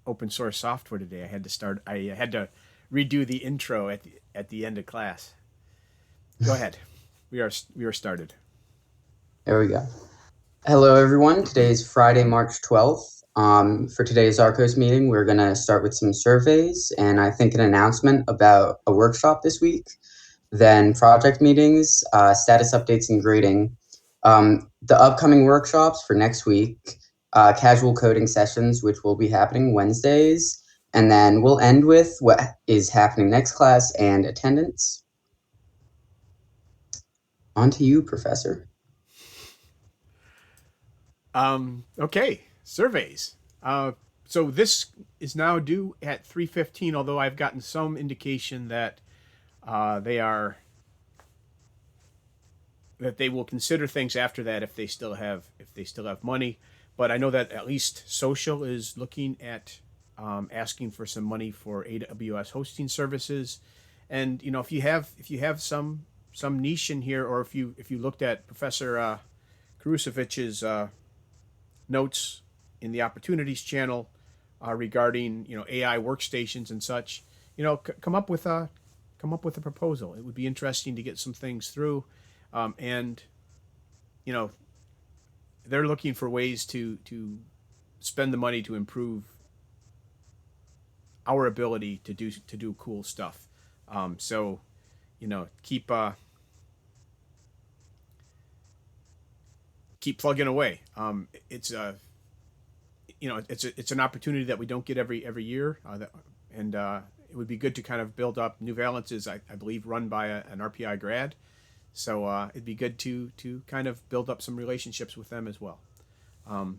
open source software today. I had to redo the intro at the end of class. Go ahead. We are started. There we go. Hello, everyone. Today is Friday, March 12th. For today's RCOS meeting, we're going to start with some surveys and I think an announcement about a workshop this week, then project meetings, status updates, and grading. The upcoming workshops for next week, casual coding sessions, which will be happening Wednesdays, and then we'll end with what is happening next class and attendance. On to you, Professor. Okay, surveys. So this is now due at 3:15. Although I've gotten some indication that they are that they will consider things after that if they still have money. But I know that at least Social is looking at asking for some money for AWS hosting services, and if you have some niche in here, or if you looked at Professor Karusevich's notes in the opportunities channel regarding AI workstations and such, come up with a proposal. It would be interesting to get some things through, and they're looking for ways to spend the money to improve our ability to do cool stuff. So keep plugging away. It's it's an opportunity that we don't get every year, and it would be good to kind of build up. New Valence is, I believe, run by an RPI grad, so it'd be good to kind of build up some relationships with them as well.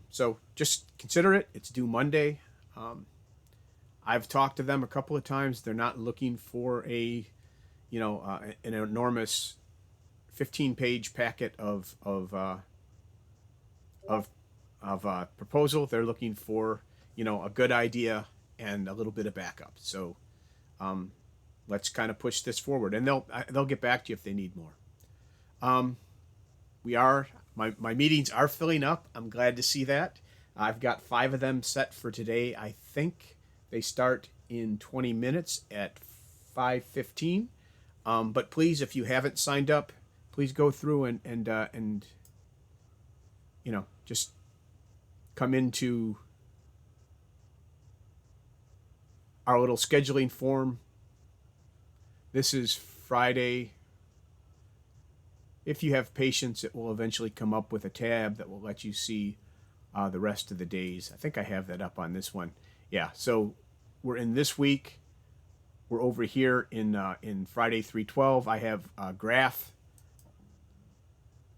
So just consider it. It's due Monday. I've talked to them a couple of times. They're not looking for an enormous 15-page packet of proposal. They're looking for a good idea and a little bit of backup. So let's kind of push this forward, and they'll get back to you if they need more. My meetings are filling up. I'm glad to see that. I've got 5 of them set for today. I think they start in 20 minutes at 5:15. But please, if you haven't signed up, please go through and just come into our little scheduling form. This is Friday. If you have patience, it will eventually come up with a tab that will let you see the rest of the days. I think I have that up on this one. Yeah, so we're in this week. We're over here in Friday 3:12. I have Graph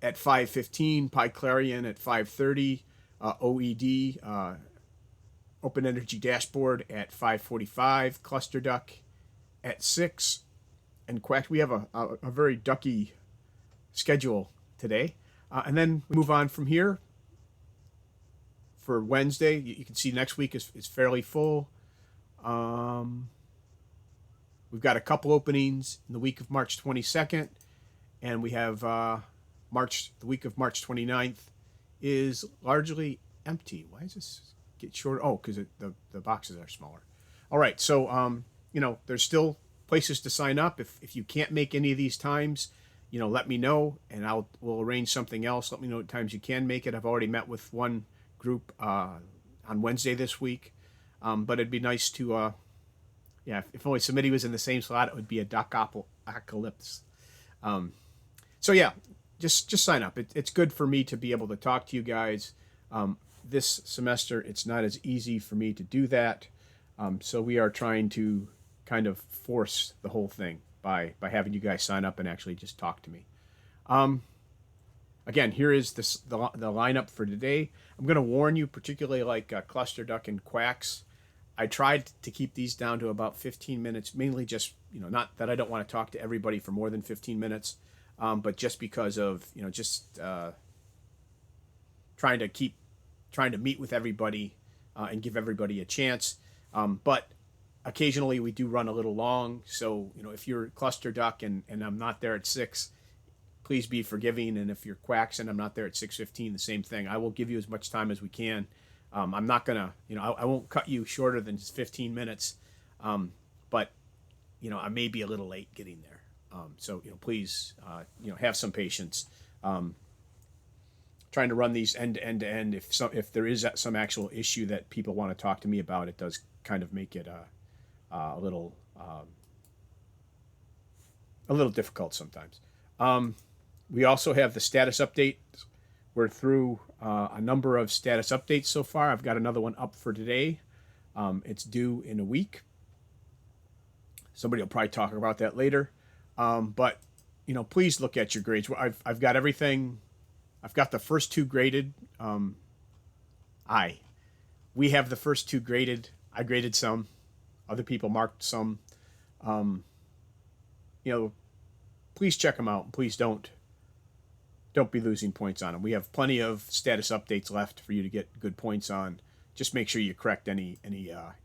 at 5:15, PyClarion at 5:30, OED, Open Energy Dashboard at 5:45, ClusterDuck at 6, and Quack. We have a very ducky schedule today. And then we move on from here. For Wednesday, you can see next week is fairly full. We've got a couple openings in the week of March 22nd, and we have the week of March 29th is largely empty. Why does this get short? Oh, because the boxes are smaller. All right, so there's still places to sign up. If you can't make any of these times, let me know, and we'll arrange something else. Let me know what times you can make it. I've already met with one group on Wednesday this week, but it'd be nice to, if only somebody was in the same slot, it would be a doc-apocalypse. So yeah, just sign up. It's good for me to be able to talk to you guys. This semester, it's not as easy for me to do that, so we are trying to kind of force the whole thing by having you guys sign up and actually just talk to me. Again, here is the lineup for today. I'm going to warn you, particularly like ClusterDuck and Quacks. I tried to keep these down to about 15 minutes, mainly just, not that I don't want to talk to everybody for more than 15 minutes, but just because of, trying to meet with everybody and give everybody a chance. But occasionally we do run a little long. So, if you're ClusterDuck and I'm not there at 6, please be forgiving. And if you're Quacks and I'm not there at 6:15, the same thing. I will give you as much time as we can. I'm not gonna, I won't cut you shorter than just 15 minutes, but I may be a little late getting there. So please, have some patience. Trying to run these end to end to end. If there is some actual issue that people want to talk to me about, it does kind of make it a little difficult sometimes. We also have the status update. We're through a number of status updates so far. I've got another one up for today. It's due in a week. Somebody will probably talk about that later. But please look at your grades. I've got everything. I've got the first two graded. We have the first two graded. I graded some. Other people marked some. Please check them out. Please don't be losing points on them. We have plenty of status updates left for you to get good points on. Just make sure you correct any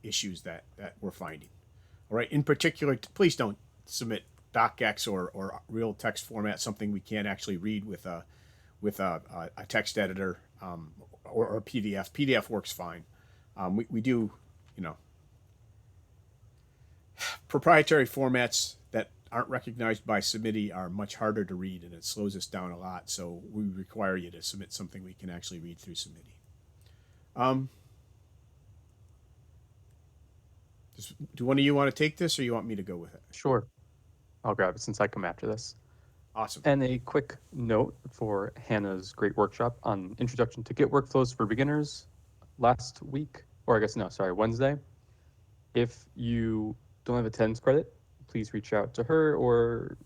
issues that we're finding. All right. In particular, please don't submit docx or real text format, something we can't actually read with a text editor or a PDF. PDF works fine. We do, proprietary formats that aren't recognized by submittee are much harder to read, and it slows us down a lot. So we require you to submit something we can actually read through submittee. Do one of you want to take this, or you want me to go with it? Sure. I'll grab it since I come after this. Awesome. And a quick note for Hannah's great workshop on Introduction to Git Workflows for Beginners last week, or I guess, no, sorry, Wednesday. If you don't have attendance credit, please reach out to her, or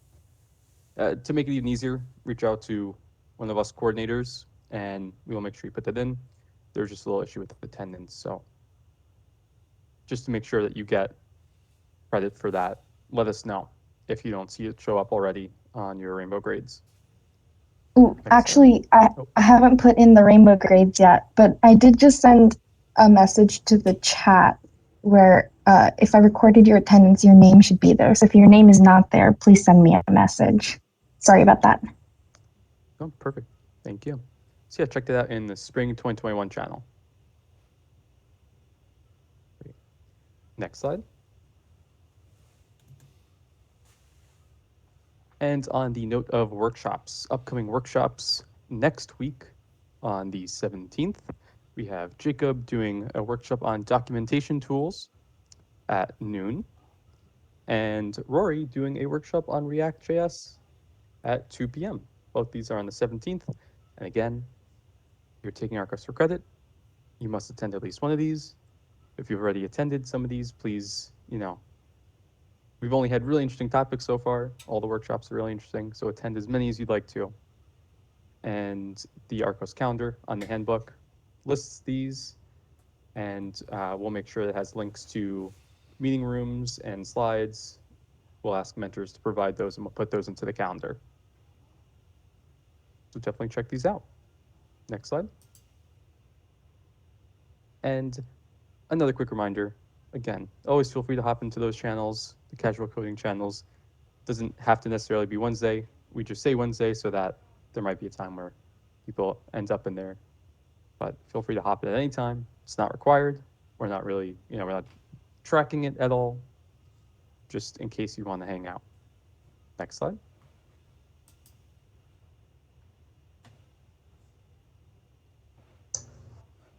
to make it even easier, reach out to one of us coordinators, and we will make sure you put that in. There's just a little issue with attendance, so just to make sure that you get credit for that, let us know if you don't see it show up already on your rainbow grades. Ooh, actually, I haven't put in the rainbow grades yet, but I did just send a message to the chat where if I recorded your attendance, your name should be there. So if your name is not there, please send me a message. Sorry about that. Oh, perfect. Thank you. So yeah, check that out in the spring 2021 channel. Next slide. And on the note of workshops, upcoming workshops next week on the 17th, we have Jacob doing a workshop on documentation tools at noon, and Rory doing a workshop on React.js at 2 p.m. Both these are on the 17th. And again, if you're taking RCOS for credit, you must attend at least one of these. If you've already attended some of these, please, we've only had really interesting topics so far. All the workshops are really interesting, so attend as many as you'd like to. And the RCOS calendar on the handbook lists these, and we'll make sure that it has links to meeting rooms and slides. We'll ask mentors to provide those, and we'll put those into the calendar. So definitely check these out. Next slide. And another quick reminder, again, always feel free to hop into those channels, the casual coding channels. Doesn't have to necessarily be Wednesday. We just say Wednesday so that there might be a time where people end up in there. But feel free to hop in at any time. It's not required. We're not really, we're not tracking it at all, just in case you want to hang out. Next slide.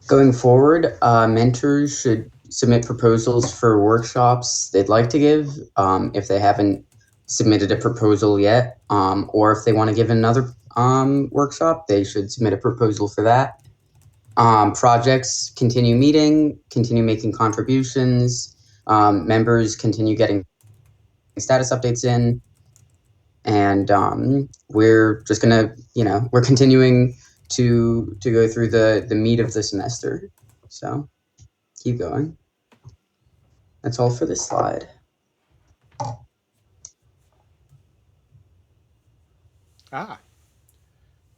Going forward, mentors should submit proposals for workshops they'd like to give if they haven't submitted a proposal yet, or if they want to give another workshop, they should submit a proposal for that. Projects continue meeting, continue making contributions, members continue getting status updates in, and we're just gonna, we're continuing to go through the meat of the semester. So keep going. That's all for this slide.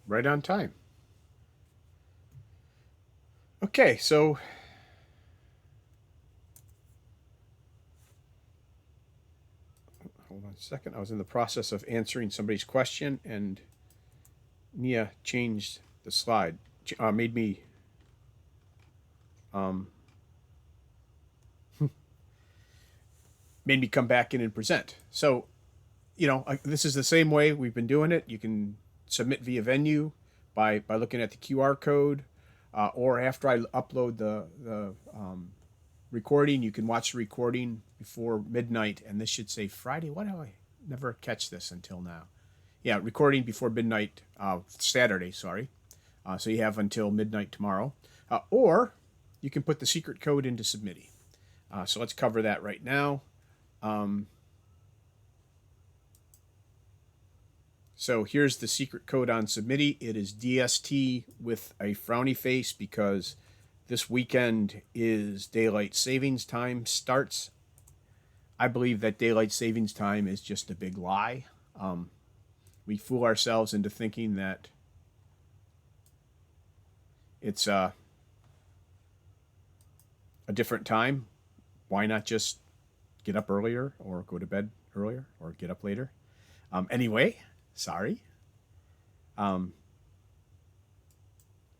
Right on time. Okay, so hold on a second. I was in the process of answering somebody's question, and Nia changed the slide, made me made me come back in and present. So, this is the same way we've been doing it. You can submit via Venue by looking at the QR code, or after I upload the recording, you can watch the recording before midnight. And this should say Friday. Why do I never catch this until now? Yeah, recording before midnight, Saturday, sorry. So you have until midnight tomorrow. Or you can put the secret code into Submiti. So let's cover that right now. So here's the secret code on Submiti. It is DST with a frowny face because this weekend is daylight savings time starts. I believe that daylight savings time is just a big lie. We fool ourselves into thinking that it's a different time. Why not just get up earlier or go to bed earlier or get up later? Anyway, sorry. There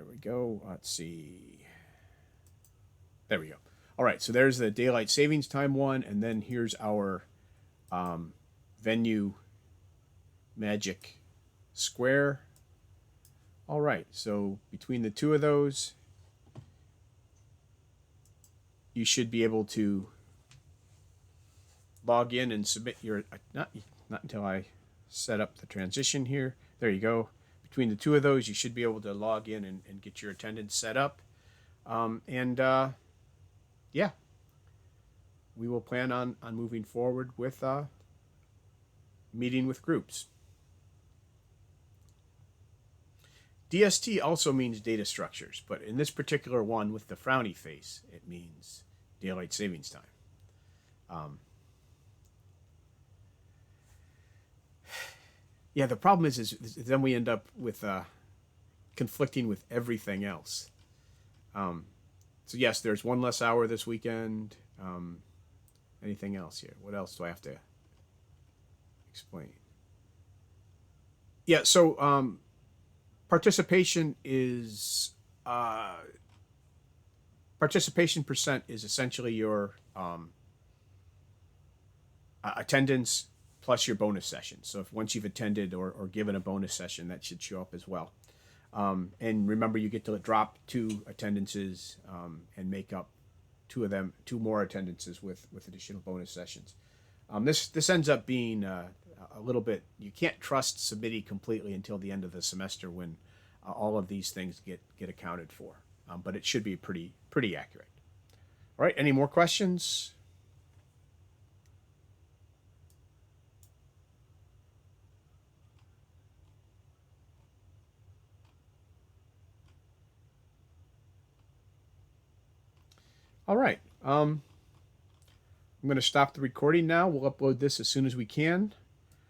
we go. Let's see. There we go. All right, so there's the daylight savings time one, and then here's our Venue magic square. All right, so between the two of those, you should be able to log in and submit your, not until I set up the transition here. There you go. Between the two of those, you should be able to log in and get your attendance set up. Yeah, we will plan on moving forward with meeting with groups. DST also means data structures, but in this particular one with the frowny face, it means daylight savings time. Yeah, the problem is then we end up with conflicting with everything else. So yes, there's one less hour this weekend. Anything else here? What else do I have to explain? Yeah, so participation percent is essentially your attendance plus your bonus session. So if once you've attended or given a bonus session, that should show up as well. And remember, you get to drop 2 attendances and make up 2 more attendances with additional bonus sessions. This ends up being a little bit, you can't trust Submiti completely until the end of the semester when all of these things get accounted for. But it should be pretty accurate. All right, any more questions? All right. I'm going to stop the recording now. We'll upload this as soon as we can.